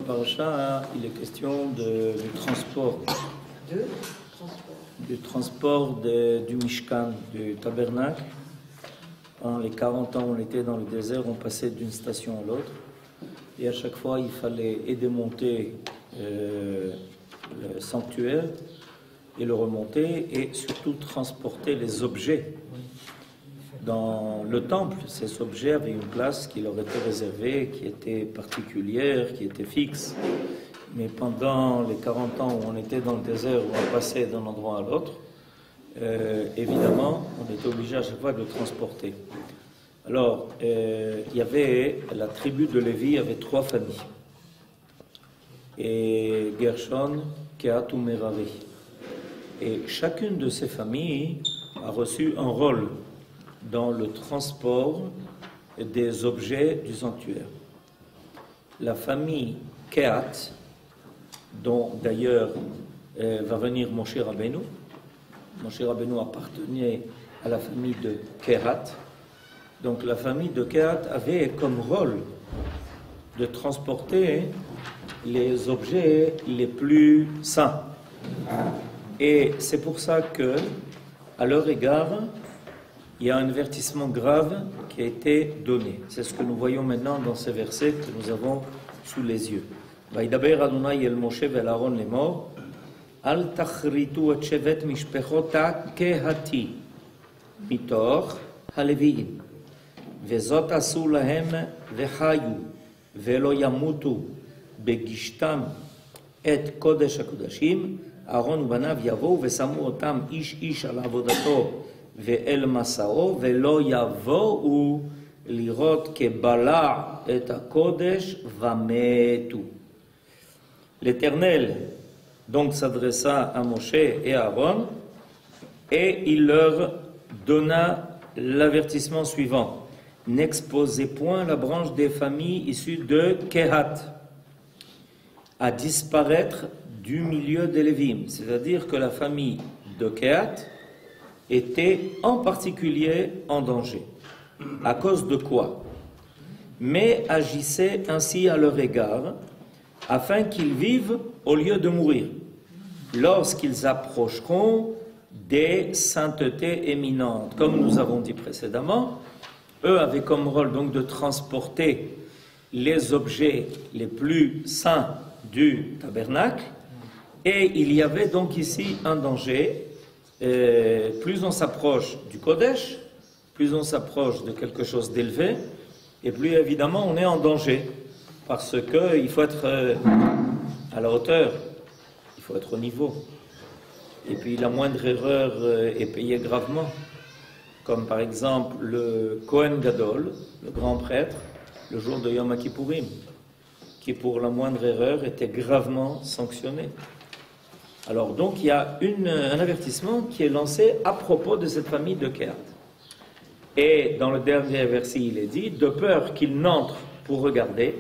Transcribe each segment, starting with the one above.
Parasha, il est question du transport. Du transport du Mishkan, du tabernacle. Pendant les 40 ans où on était dans le désert, on passait d'une station à l'autre. Et à chaque fois, il fallait et démonter le sanctuaire et le remonter, et surtout transporter les objets. Dans le temple, ces objets avaient une place qui leur était réservée, qui était particulière, qui était fixe. Mais pendant les 40 ans où on était dans le désert, où on passait d'un endroit à l'autre, évidemment, on était obligé à chaque fois de le transporter. Alors, il y avait la tribu de Lévi, avait 3 familles. Et Gershon, Kehat ou Merari. Et chacune de ces familles a reçu un rôle dans le transport des objets du sanctuaire. La famille Kehat, dont d'ailleurs va venir Moshe Rabbeinu. Moshe Rabbeinu appartenait à la famille de Kehat. Donc la famille de Kehat avait comme rôle de transporter les objets les plus saints. Et c'est pour ça que, à leur égard, il y a un avertissement grave qui a été donné. C'est ce que nous voyons maintenant dans ces versets que nous avons sous les yeux. Vaïdaber Adonai el Moshe vel Aaron lemor, al tachritu et shevet mishpechota kehati mitoch haleviim, vezot asu lahem vechayu, velo yamutu begishtam et kodesh hakodashim, Aaron ubanav yavo vesamu otam ish ish al avodato ve'el masao ve'lo yavo u lirot kebala et hakodesh vametu. L'Éternel donc s'adressa à Moshe et à Aaron et il leur donna l'avertissement suivant: n'exposez point la branche des familles issues de Kehat à disparaître du milieu des Lévim, c'est-à-dire que la famille de Kehat était en particulier en danger. À cause de quoi? Mais agissez ainsi à leur égard, afin qu'ils vivent au lieu de mourir, lorsqu'ils approcheront des saintetés éminentes. Comme nous avons dit précédemment, eux avaient comme rôle donc de transporter les objets les plus saints du tabernacle, et il y avait donc ici un danger. Plus on s'approche du Kodesh, plus on s'approche de quelque chose d'élevé, et plus évidemment on est en danger, parce qu'il faut être à la hauteur, il faut être au niveau. Et puis la moindre erreur est payée gravement, comme par exemple le Kohen Gadol, le grand prêtre, le jour de Yom Kippourim, qui pour la moindre erreur était gravement sanctionné. Alors donc il y a un avertissement qui est lancé à propos de cette famille de Kehat. Et dans le dernier verset il est dit, de peur qu'ils n'entrent pour regarder.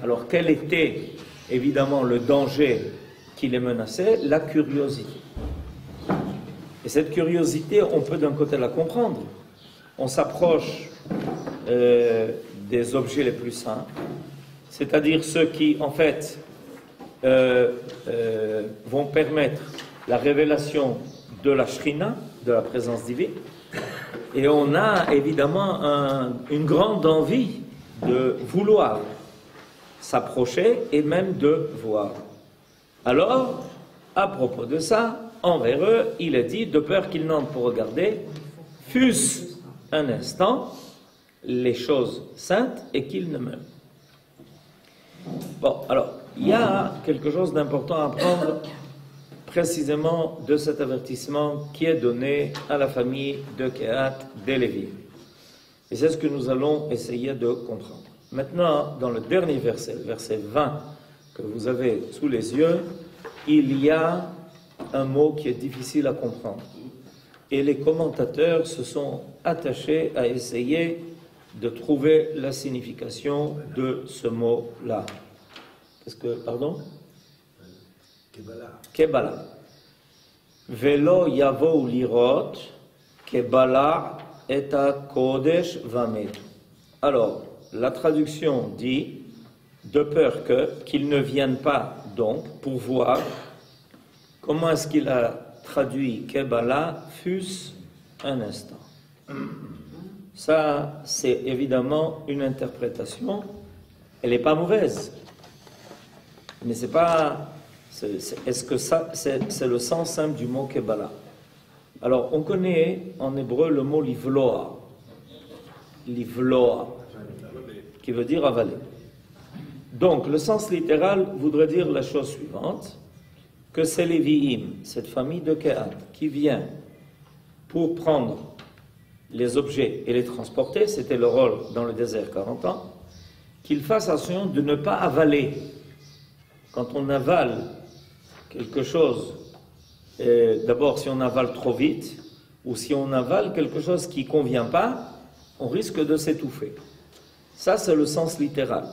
Alors quel était évidemment le danger qui les menaçait? La curiosité. Et cette curiosité, on peut d'un côté la comprendre. On s'approche des objets les plus saints, c'est-à-dire ceux qui en fait vont permettre la révélation de la Shrina, de la présence divine, et on a évidemment une grande envie de vouloir s'approcher et même de voir. Alors, à propos de ça, envers eux, il est dit, de peur qu'ils n'entrent pour regarder, fût-ce un instant, les choses saintes et qu'ils ne meurent. Bon, alors, il y a quelque chose d'important à prendre précisément de cet avertissement qui est donné à la famille de Kehat des Lévi. Et c'est ce que nous allons essayer de comprendre. Maintenant, dans le dernier verset, le verset 20 que vous avez sous les yeux, il y a un mot qui est difficile à comprendre. Et les commentateurs se sont attachés à essayer de trouver la signification de ce mot-là. Est-ce que, pardon? Kebala. Velo yavo lirot, Kebala et a kodesh vamet. Alors, la traduction dit de peur qu'ils ne viennent pas donc pour voir comment est-ce qu'il a traduit Kebala, fût-ce un instant. Ça, c'est évidemment une interprétation. Elle n'est pas mauvaise. Mais c'est pas... Est-ce que ça, c'est le sens simple du mot Kebala? Alors, on connaît en hébreu le mot livloa. Livloa, qui veut dire avaler. Donc, le sens littéral voudrait dire la chose suivante, que c'est les Lévi'im, cette famille de Kehat, qui vient pour prendre les objets et les transporter, c'était le rôle dans le désert 40 ans, qu'ils fassent attention de ne pas avaler. Quand on avale quelque chose, d'abord si on avale trop vite, ou si on avale quelque chose qui ne convient pas, on risque de s'étouffer. Ça, c'est le sens littéral.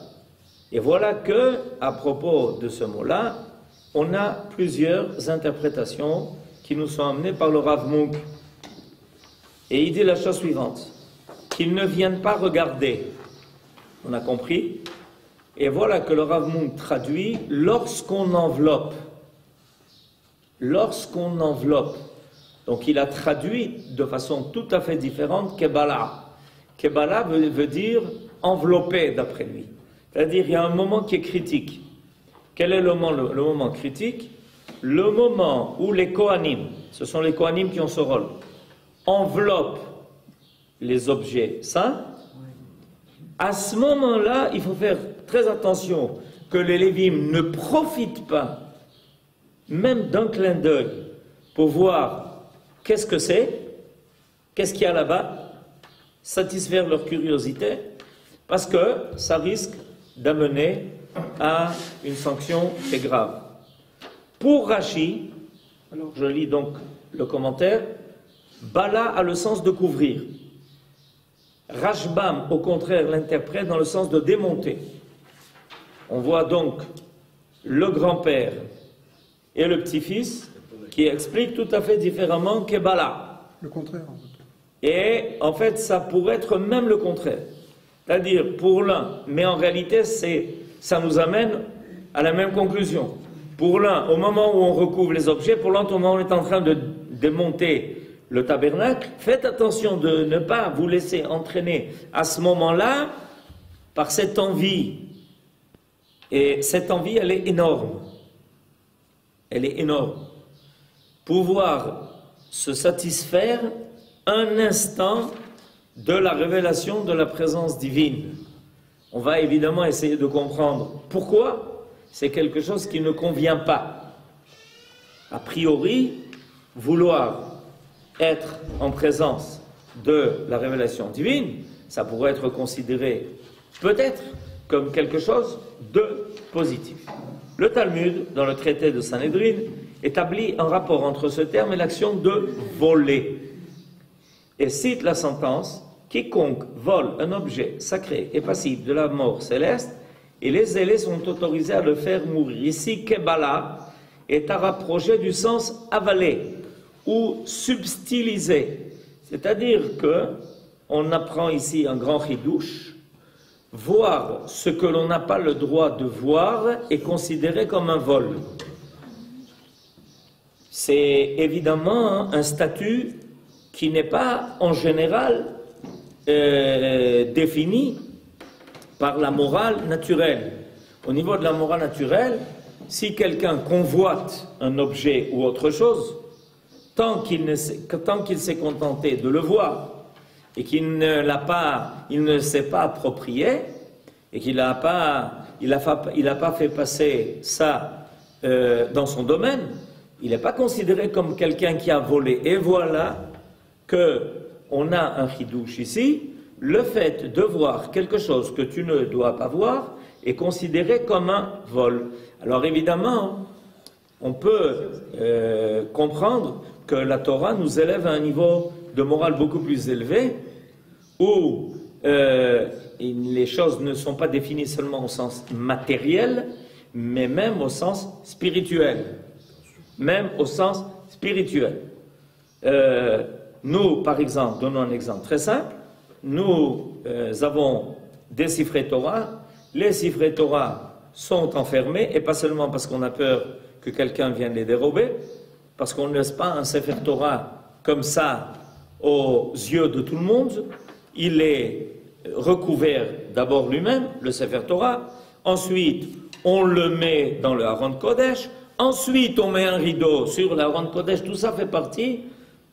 Et voilà que, à propos de ce mot-là, on a plusieurs interprétations qui nous sont amenées par le Rav Munk. Et il dit la chose suivante, qu'ils ne viennent pas regarder. On a compris? Et voilà que le Rav Munk traduit lorsqu'on enveloppe. Lorsqu'on enveloppe. Donc il a traduit de façon tout à fait différente Kebala. Kebala veut dire envelopper d'après lui. C'est-à-dire il y a un moment qui est critique. Quel est le moment critique? Le moment où les Kohanim, ce sont les Kohanim qui ont ce rôle, enveloppent les objets saints. À ce moment-là, il faut faire très attention que les Lévim ne profitent pas même d'un clin d'œil pour voir qu'est-ce que c'est, qu'est-ce qu'il y a là-bas, satisfaire leur curiosité, parce que ça risque d'amener à une sanction très grave. Pour Rashi, alors je lis donc le commentaire, Bala a le sens de couvrir. Rashbam, au contraire, l'interprète dans le sens de démonter. On voit donc le grand-père et le petit-fils qui expliquent tout à fait différemment Kebala. Le contraire, en fait. Et en fait, ça pourrait être même le contraire. C'est-à-dire, pour l'un, mais en réalité, ça nous amène à la même conclusion. Pour l'un, au moment où on recouvre les objets, pour l'autre, au moment où on est en train de démonter le tabernacle, faites attention de ne pas vous laisser entraîner à ce moment-là par cette envie. Et cette envie, elle est énorme. Elle est énorme. Pouvoir se satisfaire un instant de la révélation de la présence divine. On va évidemment essayer de comprendre pourquoi c'est quelque chose qui ne convient pas. A priori, vouloir être en présence de la révélation divine, ça pourrait être considéré peut-être comme quelque chose de positif. Le Talmud, dans le traité de Sanhédrin, établit un rapport entre ce terme et l'action de voler. Et cite la sentence, quiconque vole un objet sacré est passible de la mort céleste, et les zélés sont autorisés à le faire mourir. Ici, Kebala est à rapprocher du sens avaler ou subtiliser. C'est-à-dire que on apprend ici un grand chidouche, voir ce que l'on n'a pas le droit de voir est considéré comme un vol. C'est évidemment un statut qui n'est pas en général défini par la morale naturelle. Au niveau de la morale naturelle, si quelqu'un convoite un objet ou autre chose, tant qu'il s'est contenté de le voir et qu'il ne s'est pas approprié et qu'il n'a pas fait passer ça dans son domaine, il n'est pas considéré comme quelqu'un qui a volé. Et voilà qu'on a un chidouche ici, le fait de voir quelque chose que tu ne dois pas voir est considéré comme un vol. Alors évidemment, on peut comprendre que la Torah nous élève à un niveau de morale beaucoup plus élevé, où les choses ne sont pas définies seulement au sens matériel, mais même au sens spirituel. Même au sens spirituel. Nous, par exemple, donnons un exemple très simple, nous avons déchiffré Torah les Sifrei Torah sont enfermés, et pas seulement parce qu'on a peur que quelqu'un vienne les dérober, parce qu'on ne laisse pas un Sefer Torah comme ça aux yeux de tout le monde. Il est recouvert d'abord lui-même, le Sefer Torah, ensuite on le met dans le Aron Kodesh, ensuite on met un rideau sur l'Aron Kodesh, tout ça fait partie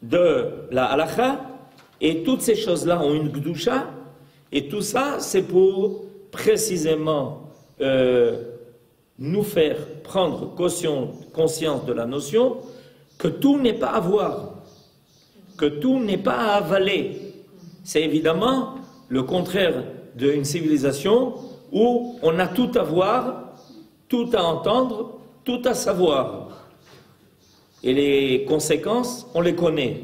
de la halakha, et toutes ces choses-là ont une gdusha, et tout ça c'est pour précisément nous faire prendre conscience de la notion que tout n'est pas à voir, que tout n'est pas à avaler. C'est évidemment le contraire d'une civilisation où on a tout à voir, tout à entendre, tout à savoir. Et les conséquences, on les connaît.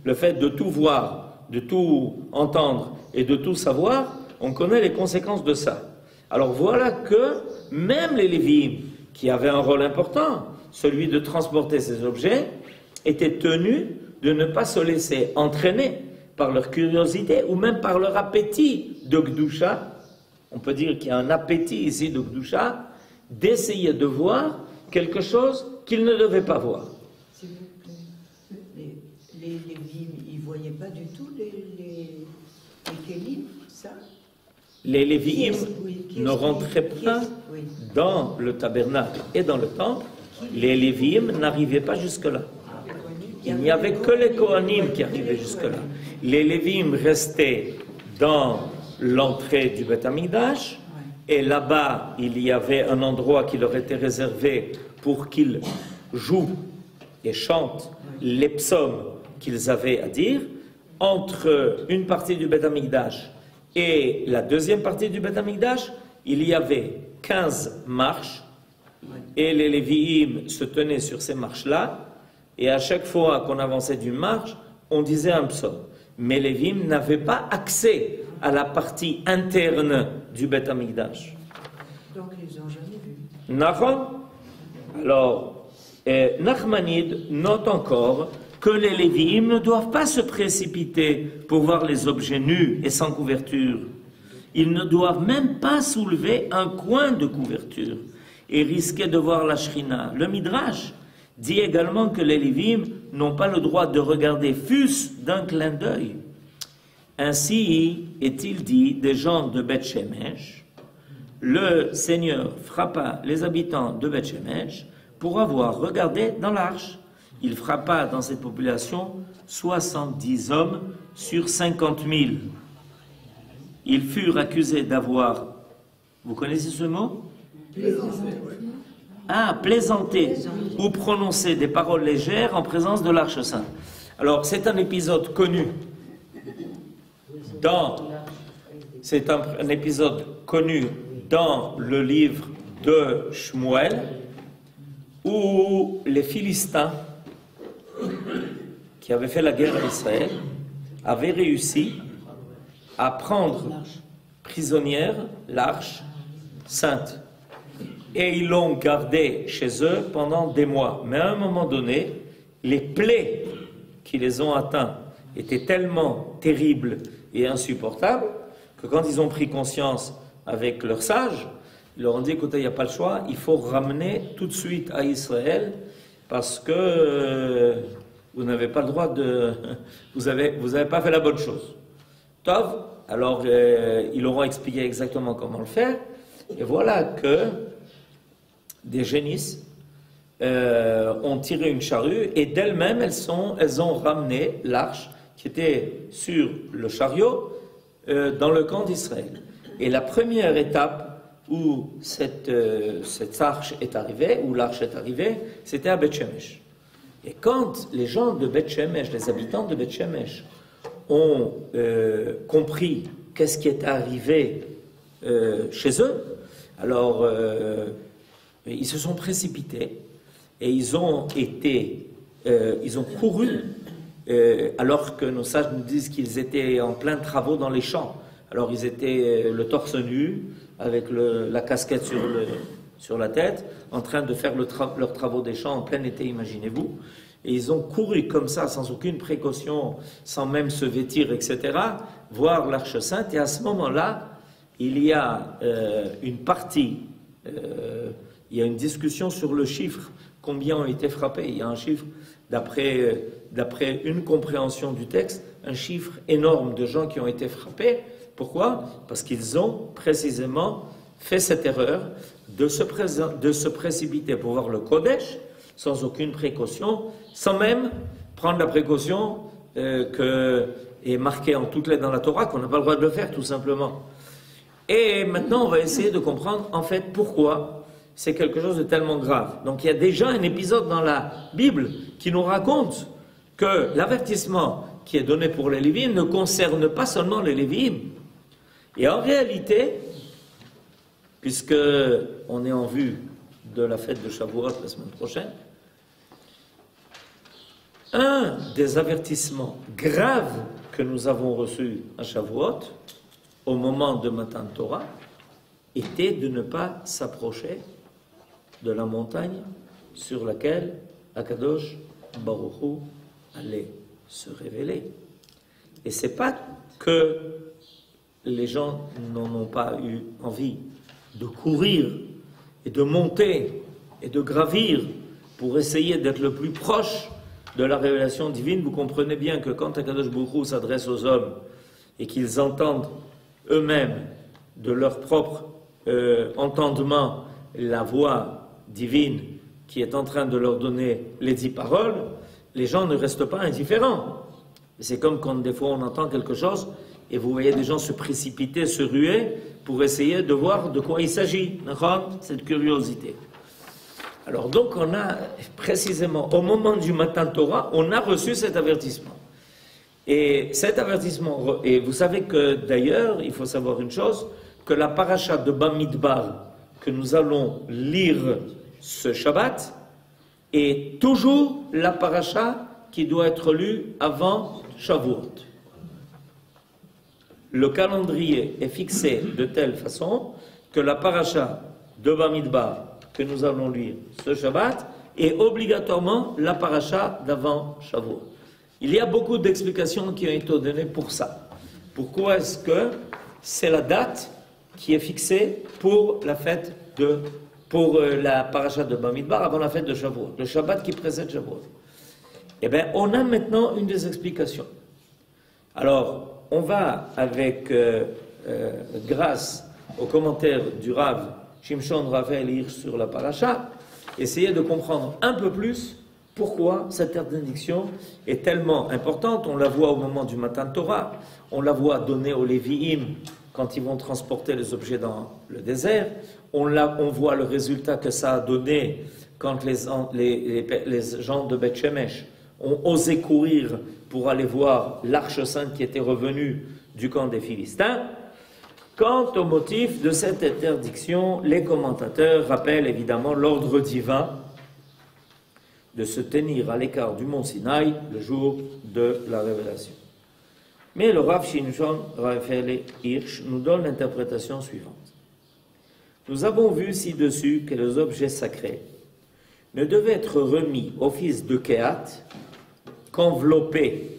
Le fait de tout voir, de tout entendre et de tout savoir, on connaît les conséquences de ça. Alors voilà que même les Lévi'im, qui avaient un rôle important, celui de transporter ces objets, étaient tenus de ne pas se laisser entraîner par leur curiosité ou même par leur appétit de Gdusha. On peut dire qu'il y a un appétit ici de Gdusha, d'essayer de voir quelque chose qu'ils ne devaient pas voir. S'il vous plaît, les Lévi'im, ils ne voyaient pas du tout les Kélim, ça? Les Lévi'im ne rentraient pas dans le tabernacle et dans le temple. Les Lévi'im n'arrivaient pas jusque-là. Il n'y avait que les Kohanim qui arrivaient jusque-là. Les Lévi'im restaient dans l'entrée du Beth Amikdash, et là-bas, il y avait un endroit qui leur était réservé pour qu'ils jouent et chantent les psaumes qu'ils avaient à dire. Entre une partie du Beth Amikdash et la deuxième partie du Beth Amikdash, il y avait 15 marches, et les Lévi'im se tenaient sur ces marches-là, et à chaque fois qu'on avançait d'une marche, on disait un psaume. Mais les Lévi'im n'avaient pas accès à la partie interne du Beth Amikdash. Donc ils n'ont jamais vu. Nahon. Alors, Nachmanide note encore que les Lévi'im ne doivent pas se précipiter pour voir les objets nus et sans couverture. Ils ne doivent même pas soulever un coin de couverture et risquer de voir la Shrina. Le Midrash dit également que les Lévi'im n'ont pas le droit de regarder fût-ce d'un clin d'œil. Ainsi est-il dit des gens de Beth Shemesh. Le Seigneur frappa les habitants de Beth Shemesh pour avoir regardé dans l'arche. Il frappa dans cette population 70 hommes sur 50 000. Ils furent accusés d'avoir, vous connaissez ce mot? Plaisanter ou prononcer des paroles légères en présence de l'Arche Sainte. Alors, c'est un épisode connu dans le livre de Shmuel, où les Philistins, qui avaient fait la guerre à Israël, avaient réussi à prendre prisonnière l'Arche Sainte. Et ils l'ont gardée chez eux pendant des mois. Mais à un moment donné, les plaies qui les ont atteints étaient tellement terribles et insupportables que quand ils ont pris conscience avec leurs sages, ils leur ont dit, écoutez, il n'y a pas le choix, il faut ramener tout de suite à Israël parce que vous n'avez pas le droit de... Vous avez pas fait la bonne chose. Tov, alors ils leur ont expliqué exactement comment le faire. Et voilà que des génisses ont tiré une charrue et d'elles-mêmes, elles ont ramené l'arche qui était sur le chariot dans le camp d'Israël. Et la première étape où cette arche est arrivée, où l'arche est arrivée, c'était à Beth Shemesh. Et quand les gens de Beth Shemesh, les habitants de Beth Shemesh, ont compris qu'est-ce qui est arrivé chez eux, alors ils se sont précipités et ils ont couru alors que nos sages nous disent qu'ils étaient en plein travaux dans les champs. Alors ils étaient le torse nu avec la casquette sur la tête, en train de faire leurs travaux des champs en plein été, imaginez-vous. Et ils ont couru comme ça, sans aucune précaution, sans même se vêtir, etc., voir l'Arche Sainte. Et à ce moment-là, il y a une partie, il y a une discussion sur le chiffre, combien ont été frappés. Il y a un chiffre, d'après une compréhension du texte, un chiffre énorme de gens qui ont été frappés. Pourquoi? Parce qu'ils ont précisément fait cette erreur de se précipiter pour voir le Kodesh sans aucune précaution, sans même prendre la précaution que est marquée en toutes lettres dans la Torah, qu'on n'a pas le droit de le faire tout simplement. Et maintenant, on va essayer de comprendre en fait pourquoi c'est quelque chose de tellement grave. Donc il y a déjà un épisode dans la Bible qui nous raconte que l'avertissement qui est donné pour les Lévites ne concerne pas seulement les Lévites. Et en réalité, puisque on est en vue de la fête de Shavuot la semaine prochaine, un des avertissements graves que nous avons reçus à Shavuot, au moment de Matan Torah, était de ne pas s'approcher de la montagne sur laquelle Akadosh Baruch Hu allait se révéler. Et c'est pas que les gens n'en ont pas eu envie de courir et de monter et de gravir pour essayer d'être le plus proche de la révélation divine. Vous comprenez bien que quand Akadosh Baruch Hu s'adresse aux hommes et qu'ils entendent eux-mêmes de leur propre entendement la voix divine qui est en train de leur donner les 10 paroles, les gens ne restent pas indifférents. C'est comme quand des fois on entend quelque chose et vous voyez des gens se précipiter, se ruer pour essayer de voir de quoi il s'agit. Cette curiosité. Alors donc on a précisément au moment du Matan Torah, on a reçu cet avertissement. Et cet avertissement, et vous savez que d'ailleurs, il faut savoir une chose, que la paracha de Bamidbar que nous allons lire ce Shabbat est toujours la paracha qui doit être lue avant Shavuot. Le calendrier est fixé de telle façon que la paracha de Bamidbar que nous allons lire ce Shabbat est obligatoirement la paracha d'avant Shavuot. Il y a beaucoup d'explications qui ont été données pour ça. Pourquoi est-ce que c'est la date qui est fixée pour la fête pour la paracha de Bamidbar avant la fête de Shavuot, le Shabbat qui précède Shavuot? Eh bien, on a maintenant une des explications. Alors, on va avec grâce au commentaire du Rav Shimshon Raphaël Hirsch sur la paracha, essayer de comprendre un peu plus pourquoi cette interdiction est tellement importante. On la voit au moment du Matan Torah, on la voit donnée aux Lévi'im quand ils vont transporter les objets dans le désert, on voit le résultat que ça a donné quand les gens de Beth Shemesh ont osé courir pour aller voir l'Arche Sainte qui était revenue du camp des Philistins. Quant au motif de cette interdiction, les commentateurs rappellent évidemment l'ordre divin de se tenir à l'écart du mont Sinaï le jour de la révélation. Mais le Rav Shimshon Raphaël Hirsch nous donne l'interprétation suivante. Nous avons vu ci-dessus que les objets sacrés ne devaient être remis au fils de Kehat qu'enveloppés,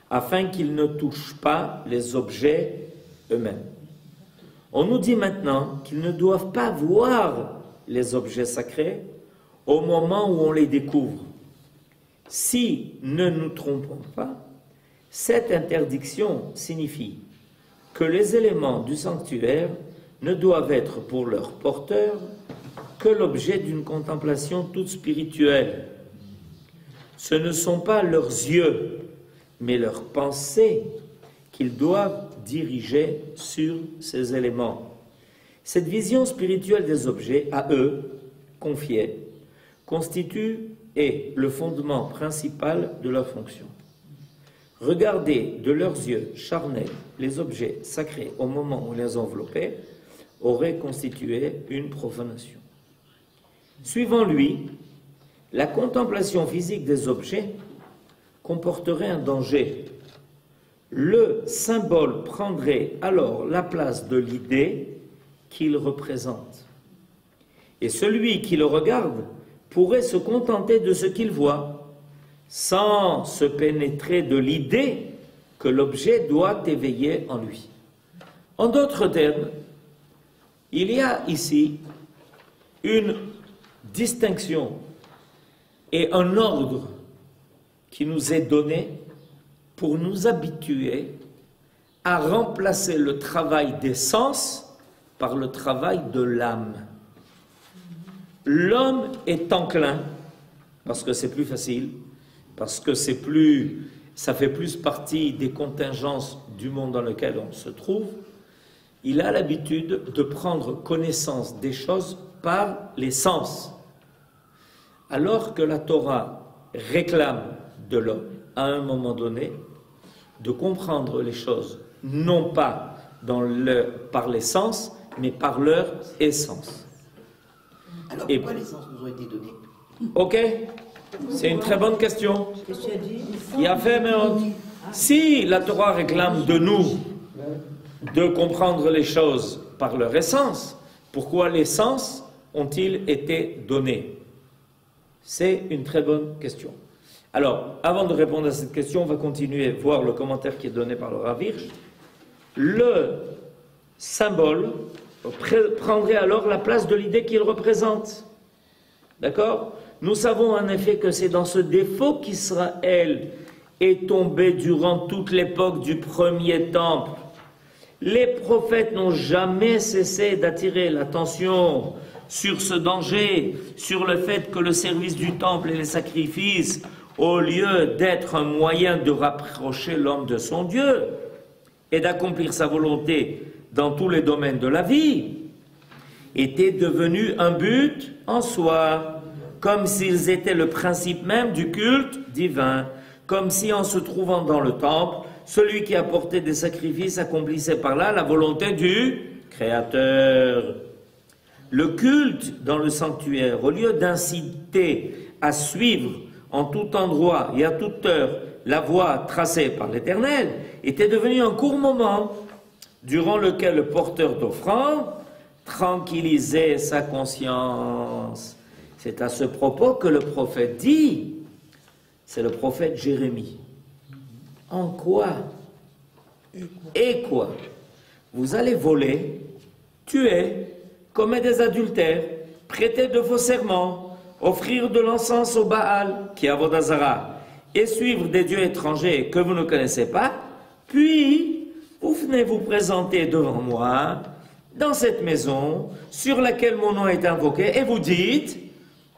afin qu'ils ne touchent pas les objets eux-mêmes. On nous dit maintenant qu'ils ne doivent pas voir les objets sacrés au moment où on les découvre. Si, ne nous trompons pas, cette interdiction signifie que les éléments du sanctuaire ne doivent être pour leur porteur que l'objet d'une contemplation toute spirituelle. Ce ne sont pas leurs yeux, mais leurs pensées qu'ils doivent diriger sur ces éléments. Cette vision spirituelle des objets, à eux, confiée, constitue et le fondement principal de leur fonction. Regarder de leurs yeux charnels les objets sacrés au moment où on les enveloppait aurait constitué une profanation. Suivant lui, la contemplation physique des objets comporterait un danger. Le symbole prendrait alors la place de l'idée qu'il représente. Et celui qui le regarde pourrait se contenter de ce qu'il voit, sans se pénétrer de l'idée que l'objet doit éveiller en lui. En d'autres termes, il y a ici une distinction et un ordre qui nous est donné pour nous habituer à remplacer le travail des sens par le travail de l'âme. L'homme est enclin, parce que c'est plus facile, parce que ça fait plus partie des contingences du monde dans lequel on se trouve, il a l'habitude de prendre connaissance des choses par les sens. Alors que la Torah réclame de l'homme, à un moment donné, de comprendre les choses, non pas par les sens, mais par leur essence. Alors pourquoi les sens nous ont été donnés? Ok, c'est une très bonne question. Qu'est-ce que tu as dit? Il y a fait, mais si la Torah réclame de nous de comprendre les choses par leur essence, pourquoi les sens ont-ils été donnés? C'est une très bonne question. Alors, avant de répondre à cette question, on va continuer à voir le commentaire qui est donné par le Rav Hirsch. Le symbole prendrait alors la place de l'idée qu'il représente. D'accord? Nous savons en effet que c'est dans ce défaut qu'Israël est tombé durant toute l'époque du premier temple. Les prophètes n'ont jamais cessé d'attirer l'attention sur ce danger, sur le fait que le service du temple et les sacrifices, au lieu d'être un moyen de rapprocher l'homme de son Dieu et d'accomplir sa volonté dans tous les domaines de la vie, étaient devenus un but en soi, comme s'ils étaient le principe même du culte divin, comme si en se trouvant dans le temple, celui qui apportait des sacrifices accomplissait par là la volonté du Créateur. Le culte dans le sanctuaire, au lieu d'inciter à suivre en tout endroit et à toute heure la voie tracée par l'Éternel, était devenu un court moment durant lequel le porteur d'offrande tranquillisait sa conscience. C'est à ce propos que le prophète dit, c'est le prophète Jérémie. En quoi? Et quoi? Vous allez voler, tuer, commettre des adultères, prêter de faux serments, offrir de l'encens au Baal, qui est Avodah Zarah, et suivre des dieux étrangers que vous ne connaissez pas, puis vous venez vous présenter devant moi, dans cette maison, sur laquelle mon nom est invoqué, et vous dites,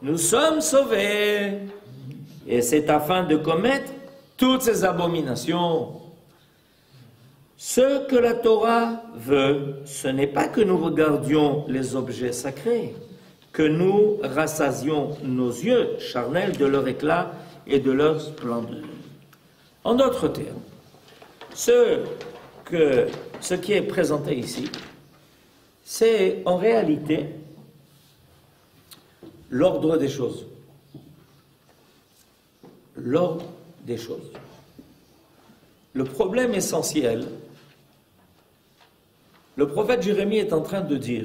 nous sommes sauvés. Et c'est afin de commettre toutes ces abominations. Ce que la Torah veut, ce n'est pas que nous regardions les objets sacrés, que nous rassasions nos yeux charnels de leur éclat et de leur splendeur. En d'autres termes, ce qui est présenté ici, c'est en réalité l'ordre des choses. L'ordre des choses. Le problème essentiel, le prophète Jérémie est en train de dire,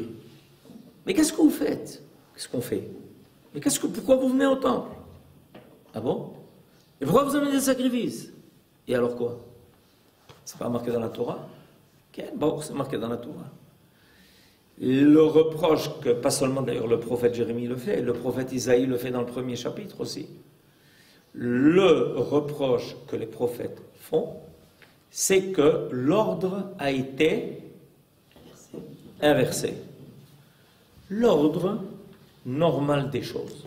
mais qu'est-ce que vous faites? Qu'est-ce qu'on fait? Mais pourquoi vous venez au temple? Ah bon? Et pourquoi vous amenez des sacrifices? Et alors quoi? C'est pas marqué dans la Torah? Bon, c'est marqué dans la Torah. Le reproche que, pas seulement d'ailleurs le prophète Jérémie le fait, le prophète Isaïe le fait dans le premier chapitre aussi. Le reproche que les prophètes font, c'est que l'ordre a été inversé. L'ordre normal des choses.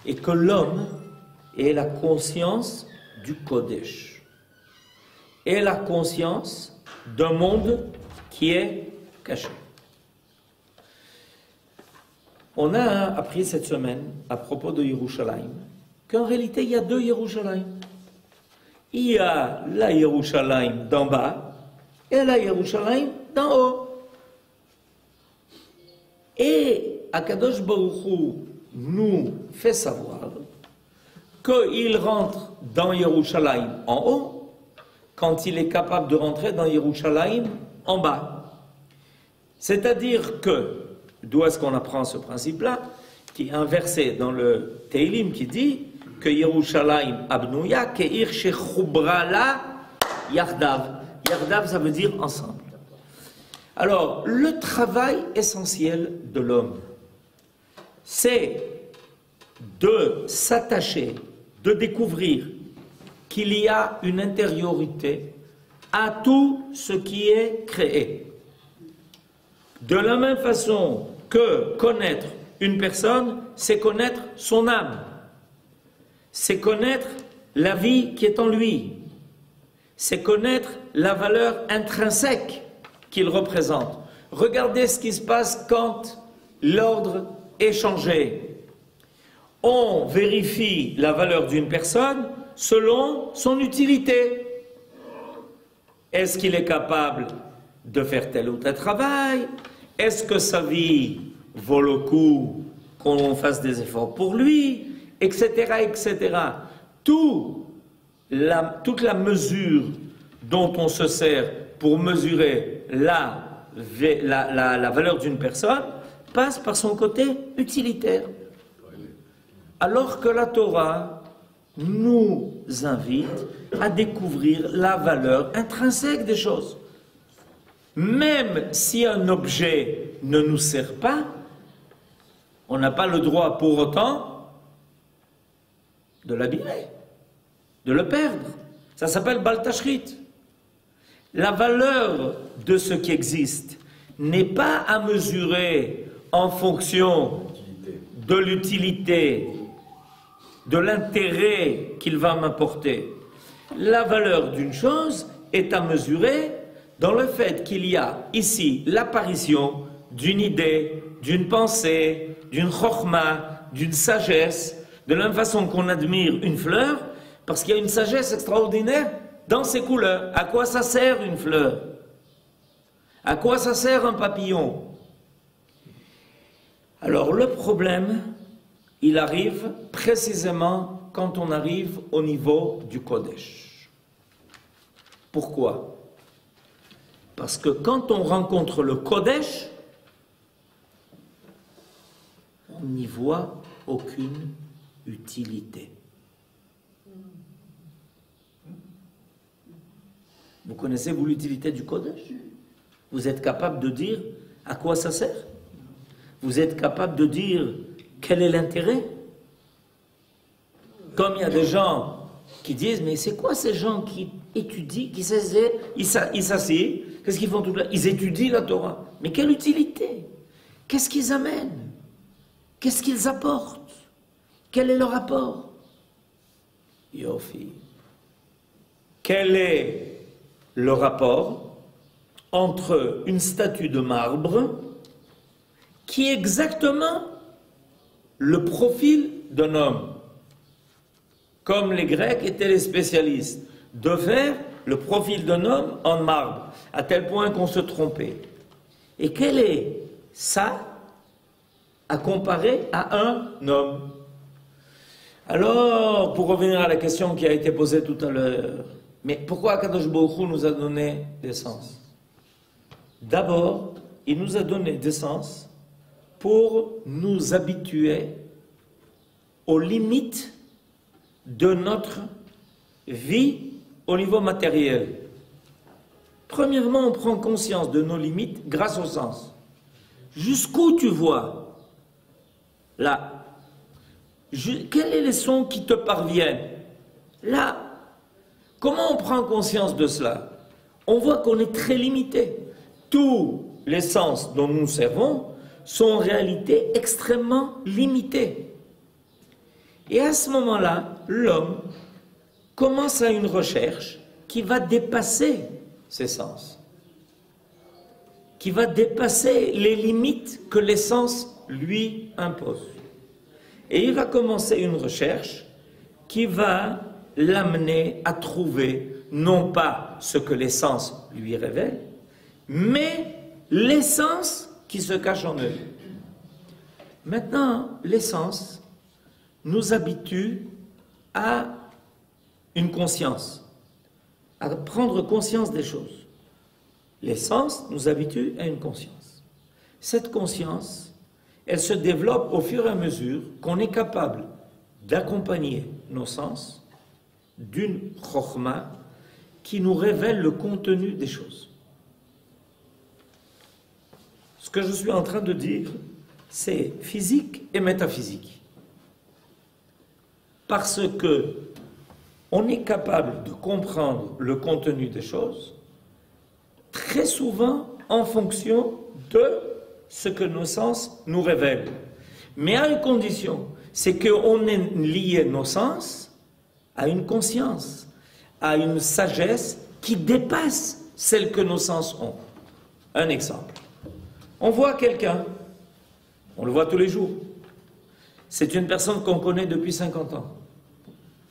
Et que l'homme ait la conscience du Kodesh. Et la conscience d'un monde qui est caché. On a appris cette semaine, à propos de Yerushalayim, qu'en réalité, il y a deux Yerushalayim. Il y a la Yerushalayim d'en bas et la Yerushalayim d'en haut. Et Akadosh Baruch Hu nous fait savoir qu'il rentre dans Yerushalayim en haut quand il est capable de rentrer dans Yerushalayim en bas. C'est-à-dire que, d'où est-ce qu'on apprend ce principe-là, qui est inversé dans le Teilim qui dit que Yerushalayim abnouya ke'ir shechubra la yardav. Yardav, ça veut dire ensemble. Alors, le travail essentiel de l'homme, c'est de s'attacher, de découvrir qu'il y a une intériorité à tout ce qui est créé. De la même façon que connaître une personne, c'est connaître son âme, c'est connaître la vie qui est en lui, c'est connaître la valeur intrinsèque qu'il représente. Regardez ce qui se passe quand l'ordre est changé. On vérifie la valeur d'une personne selon son utilité. Est-ce qu'il est capable de faire tel ou tel travail? Est-ce que sa vie vaut le coup qu'on fasse des efforts pour lui? Etc. etc. Toute la mesure dont on se sert pour mesurer la valeur d'une personne passe par son côté utilitaire. Alors que la Torah nous invite à découvrir la valeur intrinsèque des choses. Même si un objet ne nous sert pas, on n'a pas le droit pour autant de l'abîmer, de le perdre. Ça s'appelle Bal Tashrit. La valeur de ce qui existe n'est pas à mesurer en fonction de l'utilité, de l'intérêt qu'il va m'apporter. La valeur d'une chose est à mesurer dans le fait qu'il y a ici l'apparition d'une idée, d'une pensée, d'une chokhma, d'une sagesse, de la même façon qu'on admire une fleur, parce qu'il y a une sagesse extraordinaire dans ses couleurs. À quoi ça sert une fleur? À quoi ça sert un papillon? Alors le problème, il arrive précisément quand on arrive au niveau du Kodesh. Pourquoi? Parce que quand on rencontre le Kodesh, on n'y voit aucune utilité. Vous connaissez, vous, l'utilité du Kodesh? Vous êtes capable de dire à quoi ça sert? Vous êtes capable de dire quel est l'intérêt? Comme il y a des gens qui disent, mais c'est quoi ces gens qui étudient, qui s'assient, ils s'assient, qu'est-ce qu'ils font tout là? Ils étudient la Torah. Mais quelle utilité? Qu'est-ce qu'ils amènent? Qu'est-ce qu'ils apportent? Quel est leur apport? Yofi. Quel est le rapport entre une statue de marbre qui est exactement le profil d'un homme, comme les Grecs étaient les spécialistes, de faire le profil d'un homme en marbre, à tel point qu'on se trompait. Et quel est ça à comparer à un homme? Alors, pour revenir à la question qui a été posée tout à l'heure, mais pourquoi Akadosh Baruch Hu nous a donné des sens? D'abord, il nous a donné des sens pour nous habituer aux limites de notre vie au niveau matériel. Premièrement, on prend conscience de nos limites grâce au sens. Jusqu'où tu vois? Là. Quels sont les sons qui te parviennent? Là. Comment on prend conscience de cela? On voit qu'on est très limité. Tous les sens dont nous nous servons sont en réalité extrêmement limités. Et à ce moment-là, l'homme commence à une recherche qui va dépasser ses sens, qui va dépasser les limites que les sens lui imposent. Et il va commencer une recherche qui va l'amener à trouver non pas ce que les sens lui révèlent, mais l'essence qui se cache en eux. Maintenant, l'essence nous habitue à une conscience, à prendre conscience des choses. L'essence nous habitue à une conscience. Cette conscience, elle se développe au fur et à mesure qu'on est capable d'accompagner nos sens d'une chokhma qui nous révèle le contenu des choses. que je suis en train de dire, c'est physique et métaphysique. Parce que on est capable de comprendre le contenu des choses très souvent en fonction de ce que nos sens nous révèlent. Mais à une condition, c'est qu'on ait lié nos sens à une conscience, à une sagesse qui dépasse celle que nos sens ont. Un exemple. On voit quelqu'un, on le voit tous les jours. C'est une personne qu'on connaît depuis 50 ans.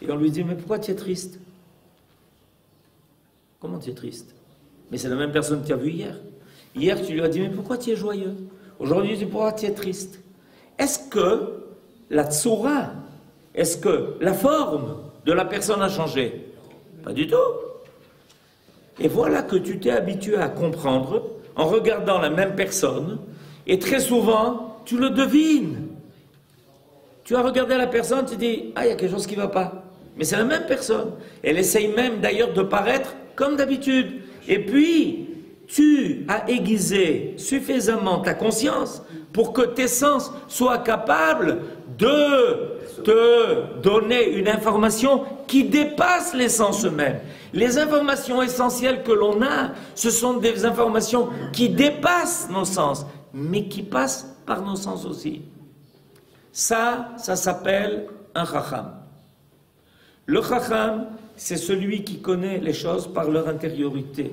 Et on lui dit, mais pourquoi tu es triste? Comment tu es triste? Mais c'est la même personne que tu as vue hier. Hier, tu lui as dit, mais pourquoi tu es joyeux? Aujourd'hui, tu dis, pourquoi tu es triste? Est-ce que la tsura, est-ce que la forme de la personne a changé? Pas du tout. Et voilà que tu t'es habitué à comprendre en regardant la même personne, et très souvent, tu le devines. Tu as regardé la personne, tu dis, ah, il y a quelque chose qui ne va pas. Mais c'est la même personne. Elle essaye même d'ailleurs de paraître comme d'habitude. Et puis, tu as aiguisé suffisamment ta conscience pour que tes sens soient capables de te donner une information qui dépasse les sens eux-mêmes. Les informations essentielles que l'on a, ce sont des informations qui dépassent nos sens, mais qui passent par nos sens aussi. Ça s'appelle un chacham. Le chacham, c'est celui qui connaît les choses par leur intériorité,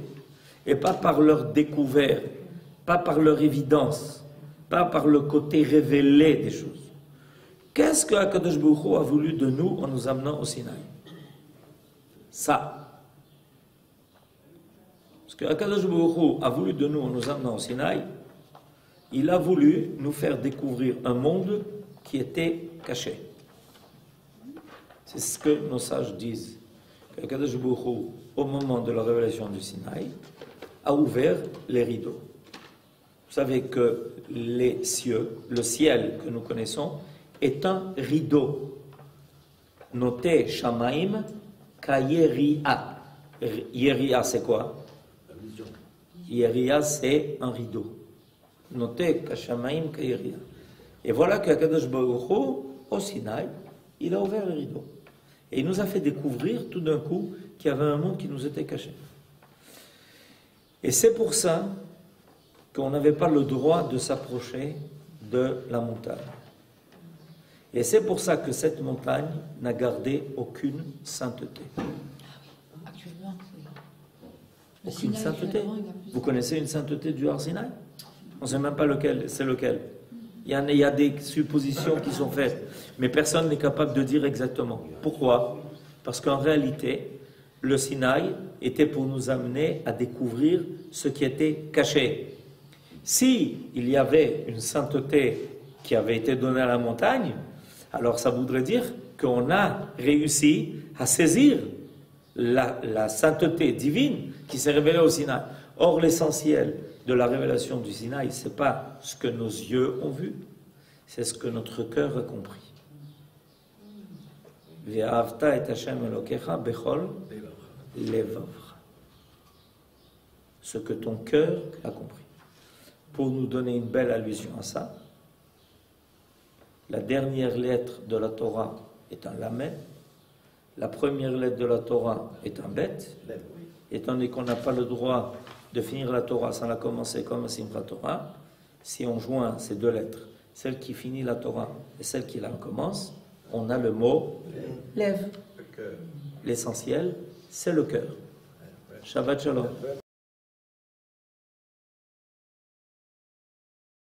et pas par leur découvert, pas par leur évidence, pas par le côté révélé des choses. Qu'est-ce que Akadosh Baruch Hu a voulu de nous en nous amenant au Sinaï? Ça. Ce que Akadosh Baruch Hu a voulu de nous en nous amenant au Sinaï, il a voulu nous faire découvrir un monde qui était caché. C'est ce que nos sages disent. Qu'Akadosh Baruch Hu, au moment de la révélation du Sinaï, a ouvert les rideaux. Vous savez que les cieux, le ciel que nous connaissons, est un rideau. Notez Shamaim Kayeria. Yeria, c'est quoi? Yeria, c'est un rideau. Notez Shamaim Kayeria. Et voilà qu'Akadosh Baruch Hu, au Sinaï, il a ouvert le rideau. Et il nous a fait découvrir tout d'un coup qu'il y avait un monde qui nous était caché. Et c'est pour ça qu'on n'avait pas le droit de s'approcher de la montagne. Et c'est pour ça que cette montagne n'a gardé aucune sainteté. Actuellement, Aucune sainteté. Vous connaissez une sainteté du Har Sinaï? On ne sait même pas lequel, c'est lequel. Il y a des suppositions qui sont faites, mais personne n'est capable de dire exactement. Pourquoi? Parce qu'en réalité, le Sinaï était pour nous amener à découvrir ce qui était caché. Si il y avait une sainteté qui avait été donnée à la montagne, alors ça voudrait dire qu'on a réussi à saisir la sainteté divine qui s'est révélée au Sinaï. Or, l'essentiel de la révélation du Sinaï, ce n'est pas ce que nos yeux ont vu, c'est ce que notre cœur a compris. Ve'ahavta et Hashem Elokecha bechol levavcha. Ce que ton cœur a compris. Pour nous donner une belle allusion à ça, la dernière lettre de la Torah est un lamed, la première lettre de la Torah est un bet, étant donné qu'on n'a pas le droit de finir la Torah sans la commencer comme un Simchat Torah, si on joint ces deux lettres, celle qui finit la Torah et celle qui la commence, on a le mot lève. L'essentiel, c'est le cœur. Shabbat Shalom.